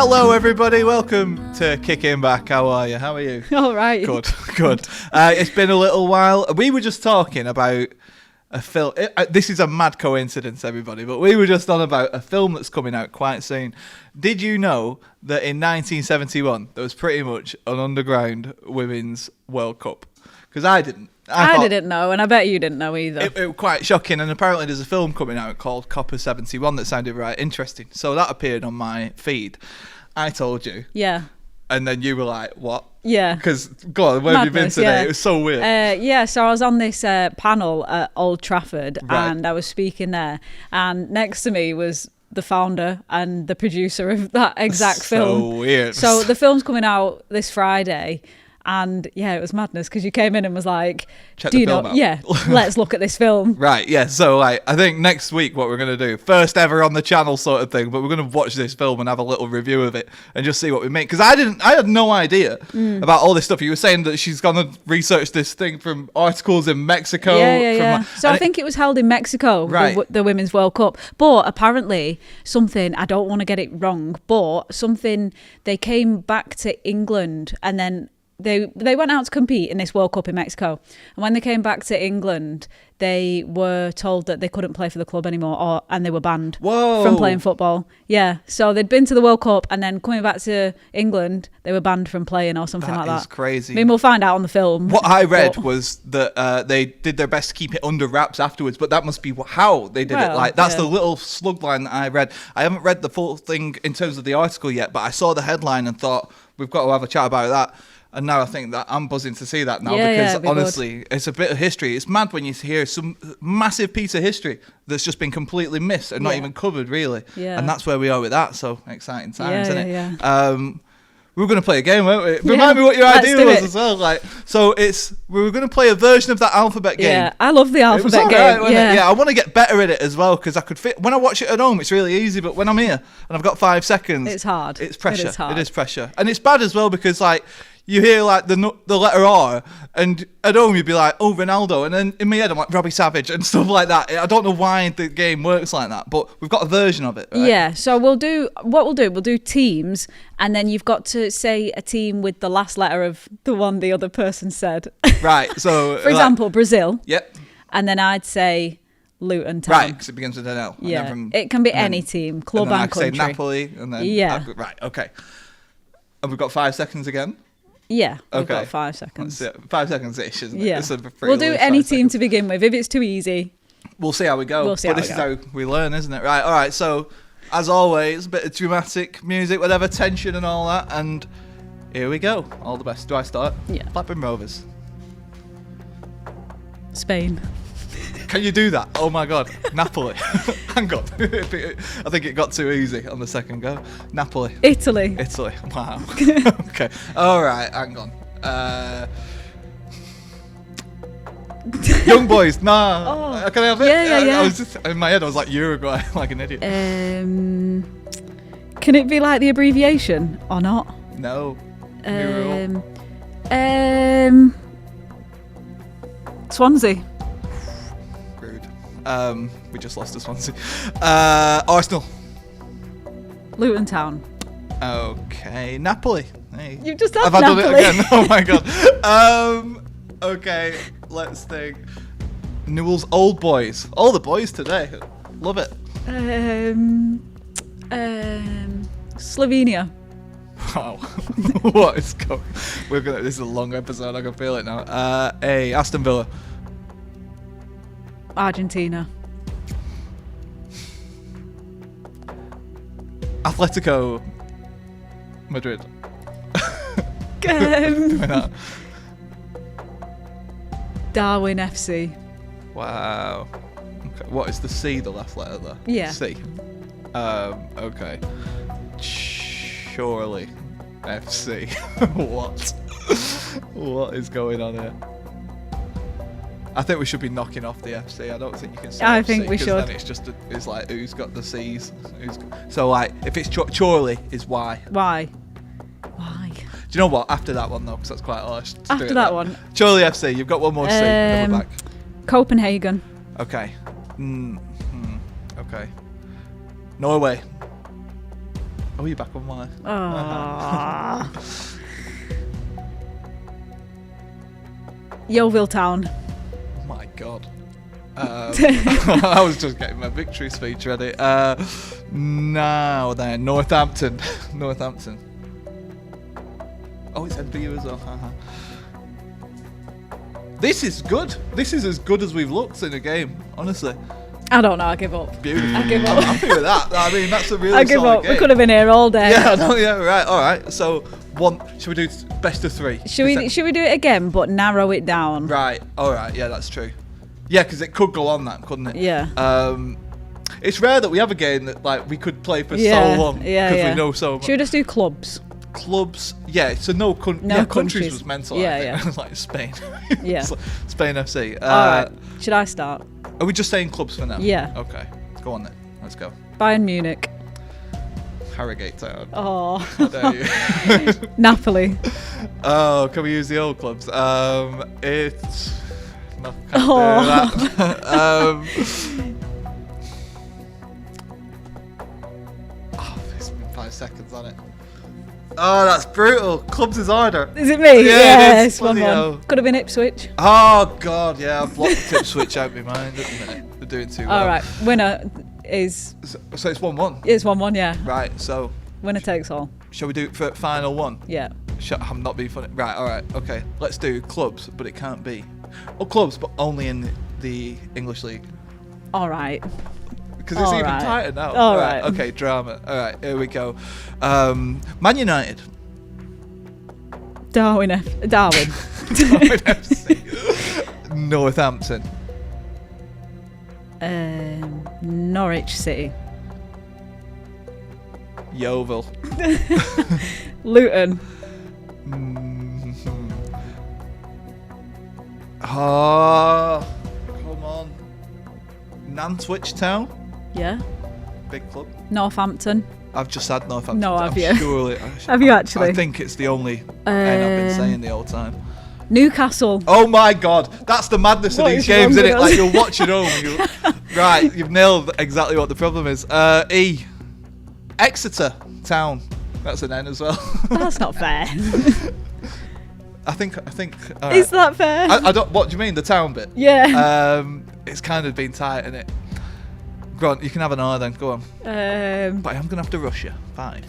Hello, everybody. Welcome to Kicking Back. How are you? How are you? All right. Good. It's been a little while. We were just talking about a film. This is a mad coincidence, everybody, but we were just on about a film that's coming out quite soon. Did you know that in 1971 there was pretty much an underground women's World Cup? Because I didn't. I didn't know, and I bet you didn't know either. It was quite shocking, and apparently there's a film coming out called Copper 71 that sounded right interesting. So that appeared on my feed. I told you. Yeah. And then you were like, what? Yeah. Because, go on, where have you been today? Yeah. It was so weird. So I was on this panel at Old Trafford, right. And I was speaking there, and next to me was the founder and the producer of that exact film. So weird. So the film's coming out this Friday. And yeah, it was madness because you came in and was like, check the film out. Yeah, let's look at this film. Right, yeah. So I think next week what we're going to do, first ever on the channel sort of thing, but we're going to watch this film and have a little review of it and just see what we make. Because I had no idea about all this stuff. You were saying that she's going to research this thing from articles in Mexico. Yeah. So I think it was held in Mexico, right. the Women's World Cup. But apparently something, I don't want to get it wrong, but something, they came back to England and then They went out to compete in this World Cup in Mexico, and when they came back to England, they were told that they couldn't play for the club anymore, and they were banned from playing football. Yeah, so they'd been to the World Cup, and then coming back to England, they were banned from playing or something like that. That is crazy. I mean, we'll find out on the film. What I read was that they did their best to keep it under wraps afterwards, but that must be how they did it. Like that's the little slug line that I read. I haven't read the full thing in terms of the article yet, but I saw the headline and thought we've got to have a chat about that. And now I think that I'm buzzing to see that now because honestly, it's a bit of history. It's mad when you hear some massive piece of history that's just been completely missed and not even covered really. Yeah. And that's where we are with that. So exciting times, isn't it? Yeah. We were going to play a game, weren't we? Remind me what your idea was as well. We were going to play a version of that alphabet game. Yeah, I love the alphabet game. Right, yeah, I want to get better at it as well because I could fit. When I watch it at home, it's really easy, but when I'm here and I've got 5 seconds, it's hard. It's pressure. It is pressure, and it's bad as well because you hear the letter R, and at home you'd be like, oh, Ronaldo, and then in my head I'm like Robbie Savage and stuff like that. I don't know why the game works like that, but we've got a version of it. Right? Yeah, so we'll do teams, and then you've got to say a team with the last letter of the one the other person said. Right. So, for example, Brazil. Yep. And then I'd say Luton Town. Right, because it begins with an L. Yeah. It can be any team, club and country. I say Napoli, and then right. Okay. And we've got 5 seconds again. Yeah, we've got 5 seconds. 5 seconds-ish, isn't it? Yeah. We'll do any team to begin with. If it's too easy, we'll see how we go. This is how we learn, isn't it? Right, all right. So, as always, a bit of dramatic music, whatever, tension and all that. And here we go. All the best. Do I start? Yeah. Blackburn Rovers. Spain. Can you do that? Oh my God. Napoli. Hang on. I think it got too easy on the second go. Napoli. Italy. Wow. Okay. All right. Hang on. Young boys. Nah. Can I have it? Yeah. I was just in my head. I was like Uruguay, like an idiot. Can it be like the abbreviation or not? No. New rule. Swansea. We just lost to Swansea. Arsenal. Luton Town. Okay. Napoli. Hey. You've just had Napoli. Have I done it again? Oh my God. Okay. Let's think. Newell's Old Boys. All the boys today. Love it. Slovenia. Wow. What is going? This is a long episode. I can feel it now. Aston Villa. Argentina. Atletico Madrid. Darwin FC. Wow. Okay. What is the C, the last letter there? Yeah. C. Okay. Surely FC. What? What is going on here? I think we should be knocking off the FC. I don't think you can say I FC, think we should. Then it's like who's got the C's. So if it's Chorley is Y. Why? Do you know what? After that one though, because that's quite harsh. After that one. Chorley FC. You've got one more C. Then we're back. Copenhagen. Okay. Okay. Norway. Oh, you're back on mine. Yeovil Town. Oh my God. I was just getting my victory speech ready. Now then, Northampton. Northampton. Oh, it's NBU as well. This is good. This is as good as we've looked in a game, honestly. I don't know. I give up. Beautiful. I give up. I'm happy with that. I mean, that's a really I give solid up. game. We could have been here all day. Yeah, I know. Yeah, right. All right. So, should we do best of three? Should we do it again, but narrow it down? Right. All right. Yeah, that's true. Yeah, because it could go on that, couldn't it? Yeah. It's rare that we have a game that like we could play for so long because we know so much. Should we just do clubs? Clubs, yeah. So no countries was mental. Yeah, I think. yeah. It was like Spain. Yeah. Spain FC. All right. Should I start? Are we just saying clubs for now? Yeah. Okay. Go on then. Let's go. Bayern Munich. Harrogate Town. Oh. How dare you? Napoli. Oh, can we use the old clubs? It's. No, can't do that. There's been 5 seconds on it. Oh, that's brutal. Clubs is harder. Is it me? Yeah, Yes, bloody 1-1. hell. Could have been Ipswich. Oh God, yeah, I've blocked Ipswich out of my mind at the minute. They're doing too well. All right. Winner is. So it's 1-1. It's 1-1. Yeah. Right. So Winner takes all. shall we do it for final one? Yeah. I'm not being funny. Right. All right. Okay. Let's do clubs, but it can't be. Oh, clubs, but only in the English league. All right. Because it's All even right. tighter now. All right. Okay. Drama. All right. Here we go. Man United. Darwin. Darwin FC. Northampton. Norwich City. Yeovil. Luton. Oh, come on. Nantwich Town. Yeah. Big club. Northampton. I've just had Northampton. No, have you? Surely. Have you actually? I think it's the only N I've been saying the whole time. Newcastle. Oh my God, that's the madness of What these is games, wrong isn't it? with Like us? you're watching home. Right, you've nailed exactly what the problem is. E. Exeter Town. That's an N as well. That's not fair. I think. All Is right. that fair? I don't. What do you mean, the town bit? Yeah. It's kind of been tight, isn't it? Go on, you can have an R then. Go on. But I'm gonna have to rush you. 5.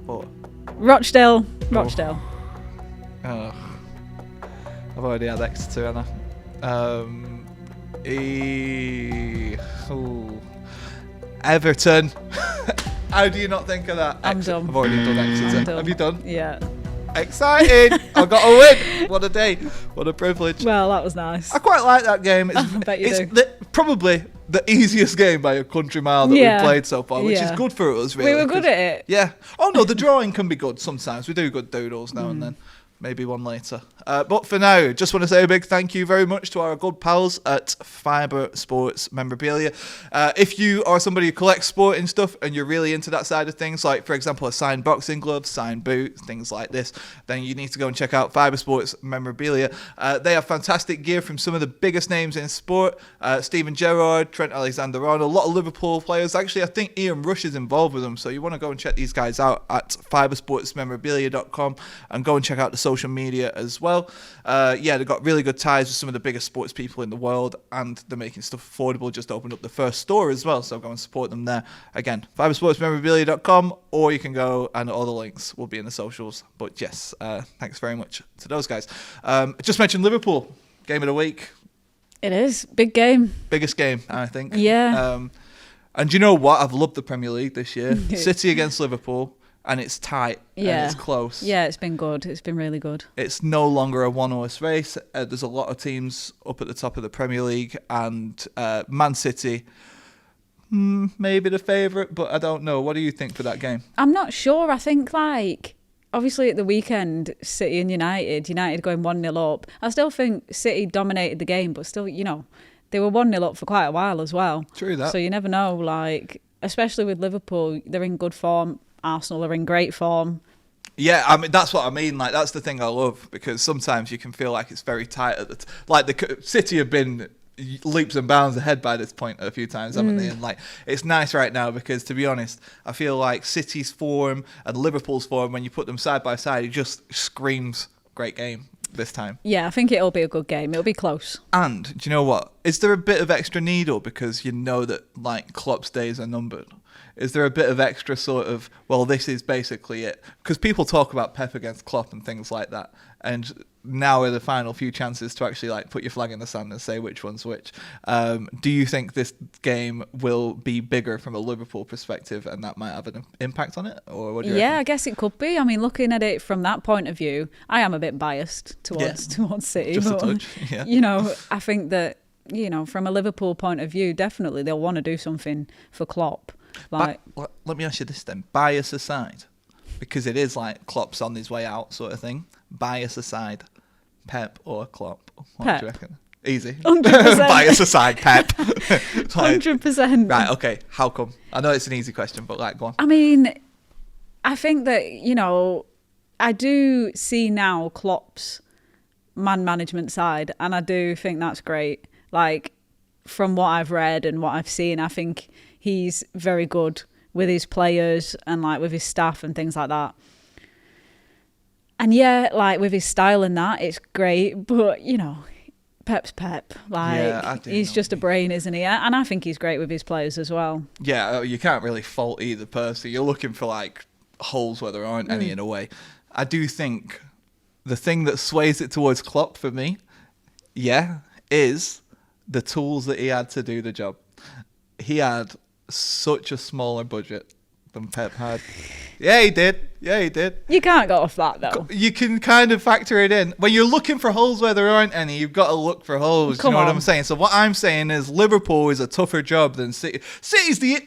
4. Rochdale. Oh. I've already had Exeter, haven't I? Ooh. Everton. How do you not think of that? I'm done. I've already done Exeter. I'm done. Have you done? Yeah. Exciting! I've got a win. What a day. What a privilege. Well, that was nice. I quite like that game. I bet you do. Probably the easiest game by a country mile that we've played so far, which is good for us, really. We were good at it. Yeah. Oh, no, the drawing can be good sometimes. We do good doodles now and then. Maybe one later. But for now, just want to say a big thank you very much to our good pals at Fibre Sports Memorabilia. If you are somebody who collects sporting stuff and you're really into that side of things, like, for example, a signed boxing glove, signed boot, things like this, then you need to go and check out Fibre Sports Memorabilia. They have fantastic gear from some of the biggest names in sport. Steven Gerrard, Trent Alexander-Arnold, a lot of Liverpool players. Actually, I think Ian Rush is involved with them, so you want to go and check these guys out at fibresportsmemorabilia.com and go and check out the social media as well. They've got really good ties with some of the biggest sports people in the world, and they're making stuff affordable. Just opened up the first store as well, so go and support them there. Again, fibresportsmemorabilia.com, or you can go and all the links will be in the socials. But yes, thanks very much to those guys. Just mentioned Liverpool, game of the week. It is. Big game. Biggest game, I think. Yeah. And you know what? I've loved the Premier League this year. City against Liverpool. And it's tight, and it's close. Yeah, it's been good. It's been really good. It's no longer a one-horse race. There's a lot of teams up at the top of the Premier League, and Man City, maybe the favourite, but I don't know. What do you think for that game? I'm not sure. I think, obviously at the weekend, City and United going 1-0 up. I still think City dominated the game, but still, they were 1-0 up for quite a while as well. True that. So you never know, especially with Liverpool, they're in good form. Arsenal are in great form. Yeah, I mean that's what I mean. That's the thing I love, because sometimes you can feel like it's very tight at the the City have been leaps and bounds ahead by this point a few times, haven't they? And like, it's nice right now because, to be honest, I feel like City's form and Liverpool's form, when you put them side by side, it just screams great game this time. Yeah, I think it'll be a good game. It'll be close. And do you know what? Is there a bit of extra needle because you know that like Klopp's days are numbered? Is there a bit of extra sort of, well, this is basically it? Because people talk about Pep against Klopp and things like that. And now are the final few chances to actually like put your flag in the sand and say which one's which. Do you think this game will be bigger from a Liverpool perspective and that might have an impact on it? Or what do you reckon? I guess it could be. I mean, looking at it from that point of view, I am a bit biased towards City. Just but, a touch, yeah. You know, I think that, you know, from a Liverpool point of view, definitely they'll want to do something for Klopp. Like, let me ask you this then, bias aside, because it is like Klopp's on his way out sort of thing. Bias aside, Pep or Klopp? What Pep. do you reckon? Easy. 100%. Bias aside, Pep. 100%. Right, okay. How come? I know it's an easy question, but like, go on. I mean, I think that, you know, I do see now Klopp's man management side, and I do think that's great. Like, from what I've read and what I've seen, I think he's very good with his players and like with his staff and things like that. And yeah, like with his style and that, it's great. But, you know, Pep's Pep. Like, he's just a brain, isn't he? And I think he's great with his players as well. Yeah, you can't really fault either person. You're looking for like holes where there aren't any in a way. I do think the thing that sways it towards Klopp for me, is the tools that he had to do the job. He had such a smaller budget than Pep had. Yeah, he did. You can't go off that, though. You can kind of factor it in. When you're looking for holes where there aren't any, you've got to look for holes. Come you know on. what I'm saying? So what I'm saying is Liverpool is a tougher job than City.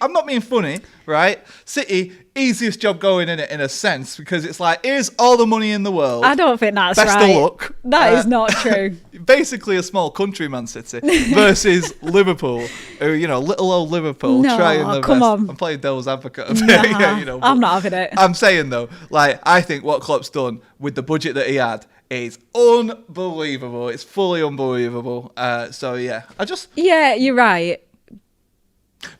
I'm not being funny, right? City, easiest job going in it in a sense, because it's like, here's all the money in the world. I don't think that's Best right. of luck. That is not true. Basically a small country, Man City, versus Liverpool, who, you know, little old Liverpool No, trying their come best. on. I'm playing devil's advocate. Nah, You know, I'm not having it. I'm saying though, like, I think what Klopp's done with the budget that he had is unbelievable. It's fully unbelievable. So yeah, Yeah, you're right.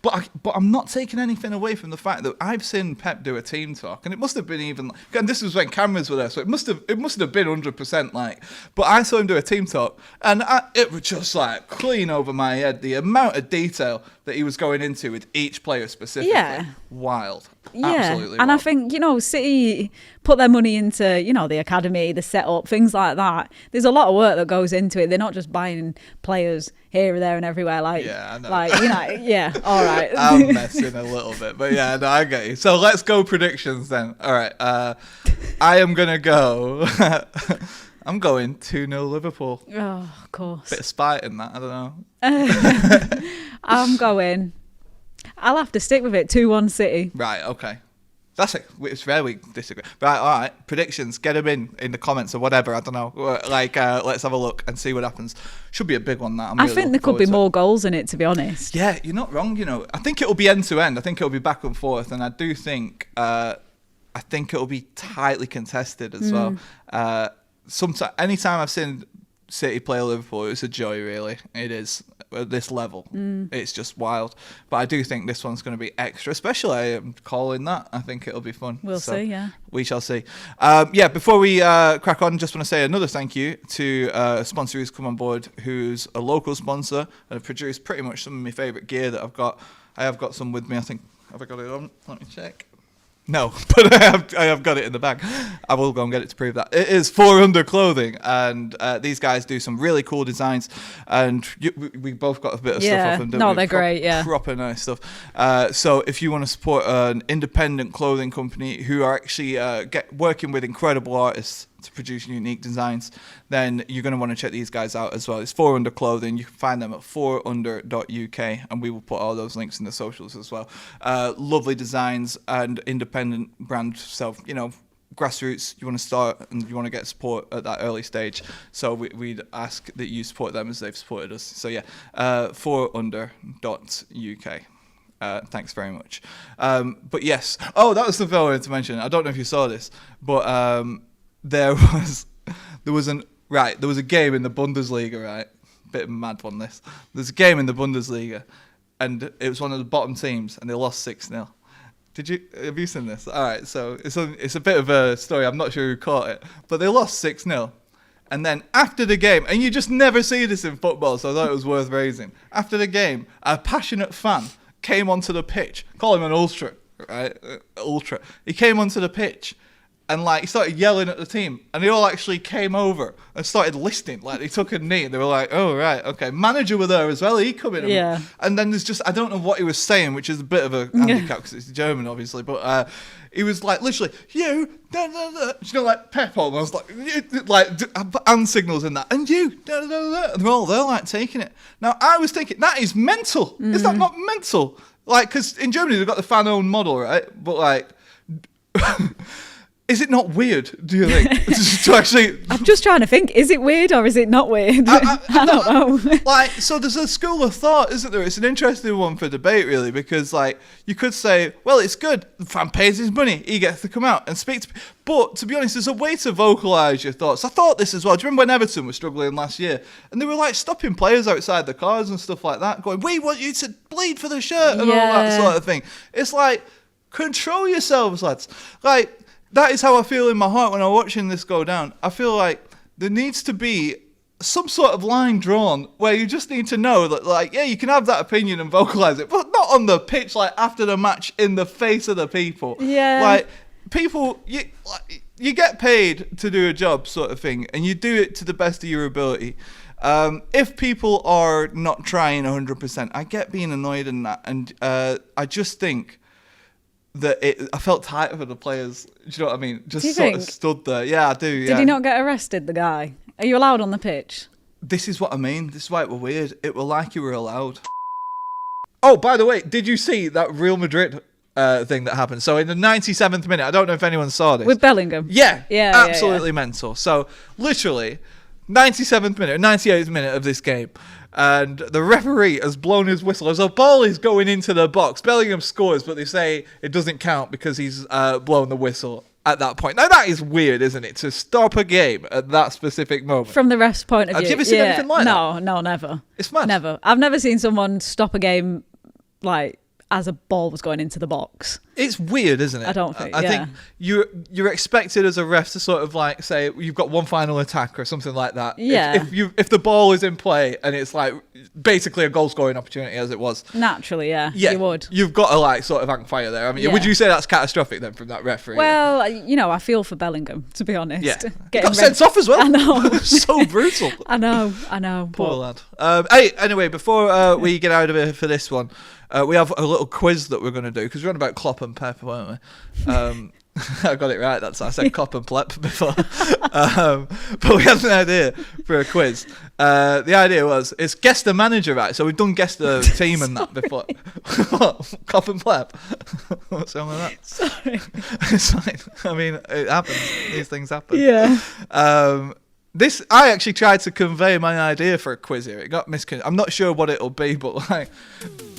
But I'm not taking anything away from the fact that I've seen Pep do a team talk, and it must have been even. And this was when cameras were there, so it must have been 100% like. But I saw him do a team talk, and it was just like clean over my head. The amount of detail that he was going into with each player specifically, wild. Yeah, Absolutely and wild. I think, you know, City put their money into, you know, the academy, the setup, things like that. There's a lot of work that goes into it. They're not just buying players here, there, and everywhere. Like, yeah, I know. Like, you know, yeah, all right. I'm messing a little bit, but yeah, no, I get you. So let's go predictions then. All right, I am gonna go. I'm going 2-0 Liverpool. Oh, of course. Bit of spite in that, I don't know. I'm going. I'll have to stick with it. 2-1 City. Right, okay. That's it. It's rare we disagree. Right, all right. Predictions. Get them in the comments or whatever. I don't know. Like, let's have a look and see what happens. Should be a big one. That I think there could be more goals in it, to be honest. Yeah, you're not wrong. You know, I think it'll be end to end. I think it'll be back and forth, and I do think. I think it'll be tightly contested as well. Anytime I've seen City play Liverpool, it's a joy. Really, it is. At this level, it's just wild. But I do think this one's going to be extra, especially I am calling that. I think it'll be fun. We'll see, yeah. We shall see. Before we crack on, just want to say another thank you to a sponsor who's come on board, who's a local sponsor and have produced pretty much some of my favourite gear that I've got. I have got some with me, I think. Have I got it on? Let me check. No, but I have got it in the bag. I will go and get it to prove that. It is 4Under Clothing, and these guys do some really cool designs, and we both got a bit of stuff off them. No, they're great, yeah. Proper nice stuff. So if you want to support an independent clothing company who are actually working with incredible artists to produce unique designs, then you're going to want to check these guys out as well. It's 4Under Clothing. You can find them at 4under.uk, and we will put all those links in the socials as well. Lovely designs and independent brand. So, you know, grassroots, you want to start and you want to get support at that early stage. So we'd ask that you support them as they've supported us. So yeah, 4under.uk. Thanks very much. But yes, that was the thing I wanted to mention. I don't know if you saw this, but there was a game in the Bundesliga, right? bit of a mad one. There's a game in the Bundesliga, and it was one of the bottom teams, and they lost 6-0. Have you seen this? All right, so it's a bit of a story. I'm not sure who caught it, but they lost 6-0. And then after the game, and you just never see this in football, so I thought it was worth raising. After the game, a passionate fan came onto the pitch. Call him an ultra, right? Ultra. He came onto the pitch and he started yelling at the team. And they all actually came over and started listening. They took a knee and they were like, oh, right, okay. Manager were there as well. He come in. Yeah. And then there's I don't know what he was saying, which is a bit of a handicap because it's German, obviously. But he was literally, you, da, da, da. You know, Pep almost, hand signals in that. And you, da, da, da, da. And they're all there, taking it. Now, I was thinking, that is mental. Is that not mental? Because in Germany, they've got the fan-owned model, right? But, is it not weird, do you think? to actually... I'm just trying to think, is it weird or is it not weird? I don't know. So there's a school of thought, isn't there? It's an interesting one for debate, really, because, you could say, well, it's good. The fan pays his money. He gets to come out and speak to people. But, to be honest, there's a way to vocalise your thoughts. I thought this as well. Do you remember when Everton was struggling last year? And they were, stopping players outside the cars and stuff like that, going, we want you to bleed for the shirt and all that sort of thing. It's control yourselves, lads. That is how I feel in my heart when I'm watching this go down. I feel like there needs to be some sort of line drawn where you just need to know that, you can have that opinion and vocalise it, but not on the pitch, after the match in the face of the people. Yeah. People, you get paid to do a job sort of thing, and you do it to the best of your ability. If people are not trying 100%, I get being annoyed in that, and I just think that I felt tight for the players. Do you know what I mean? Just sort of stood there. Yeah, I do. Yeah. Did he not get arrested, the guy? Are you allowed on the pitch? This is what I mean. This is why it were weird. It were like you were allowed. Oh, by the way, did you see that Real Madrid thing that happened? So in the 97th minute, I don't know if anyone saw this. With Bellingham? Yeah. Absolutely mental. So literally, 97th minute, 98th minute of this game, and the referee has blown his whistle as a ball is going into the box. Bellingham scores, but they say it doesn't count because he's blown the whistle at that point. Now, that is weird, isn't it? To stop a game at that specific moment. From the ref's point of view. Have you ever seen anything like that? No, never. It's mad. Never. I've never seen someone stop a game as a ball was going into the box. It's weird, isn't it? I don't think. I think you're expected as a ref to sort of say you've got one final attack or something like that. Yeah. If the ball is in play and it's basically a goal scoring opportunity as it was. Naturally, yeah. You would. You've got to sort of hang fire there. I mean, would you say that's catastrophic then from that referee? Well, I feel for Bellingham, to be honest. Yeah. He got sent off as well. I know. So brutal. I know. Poor lad. Hey, anyway, before we get out of here for this one, we have a little quiz that we're going to do because we're on about Klopp and Pep, weren't we? I got it right. I said Klopp and Plep before. But we had an idea for a quiz. The idea was it's guess the manager, right? So we've done guess the team and that before. What? Klopp and Plep? What's wrong with that? Sorry. It's fine. I mean, it happens. These things happen. Yeah. I actually tried to convey my idea for a quiz here. It got misconstrued. I'm not sure what it'll be, but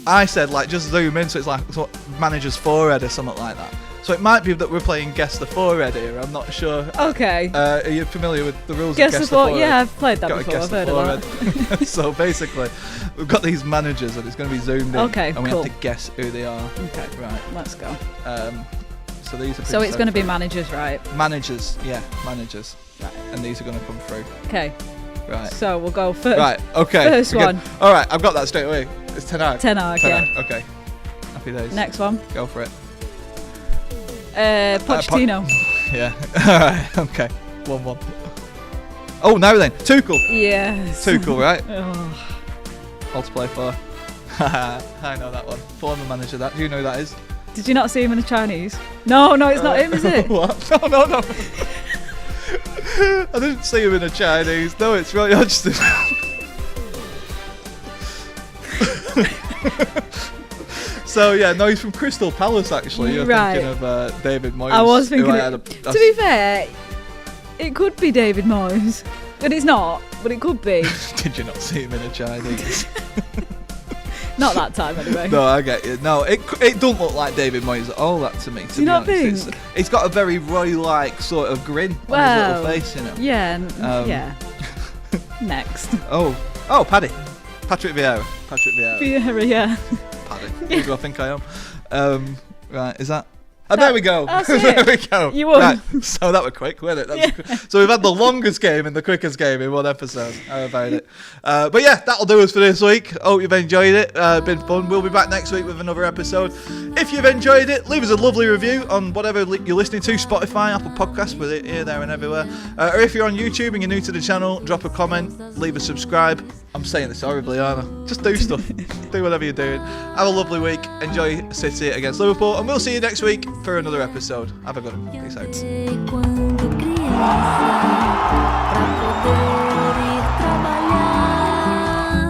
I said just zoom in, so it's sort of manager's forehead or something like that. So it might be that we're playing guess the forehead here. I'm not sure. Okay. Are you familiar with the rules guess of guess the forehead? Yeah, I've played that before. I've heard of that. So basically, we've got these managers and it's going to be zoomed in. Okay, and we have to guess who they are. Okay. Right. Let's go. So these are. So it's going to be managers, right? Managers, yeah, managers. Right. And these are going to come through. Okay. Right. So we'll go first. Right. Okay. First one. All right. I've got that straight away. It's Ten Hag. Yeah. Okay. Happy days. Next one. Go for it. Pochettino. Yeah. All right. Okay. 1-1. Oh, now then. Tuchel. Yes. Tuchel, right? Oh. All to play for. I know that one. Former manager. Do you know who that is? Did you not see him in the Chinese? No, it's not him, is it? What? No. I didn't see him in a Chinese. No, it's Roy Hodgson. So yeah, no, he's from Crystal Palace actually. You're thinking of David Moyes. I was thinking. To be fair, it could be David Moyes, but it's not. But it could be. Did you not see him in a Chinese? Not that time anyway. No, I get you. No, it don't look like David Moyes at all. That to me. Do you not think? He's got a very Roy-like sort of grin on his little face, you know. Yeah. Yeah. Next. Oh, Oh, Paddy. Patrick Vieira. Vieira, yeah. Paddy. Who do I think I am? Right, is that? And there we go. That's There it. we go. You won. Right. So that was quick, wasn't it? So we've had the longest game and the quickest game in one episode. How about it? But yeah, that'll do us for this week. Hope you've enjoyed it. Been fun. We'll be back next week with another episode. If you've enjoyed it, leave us a lovely review on whatever you're listening to, Spotify, Apple Podcasts, with it here, there and everywhere. Or if you're on YouTube and you're new to the channel, drop a comment, leave a subscribe. I'm saying this horribly, aren't I? Just do stuff. Do whatever you're doing. Have a lovely week. Enjoy City against Liverpool. And we'll see you next week for another episode. Have a good one. Peace out.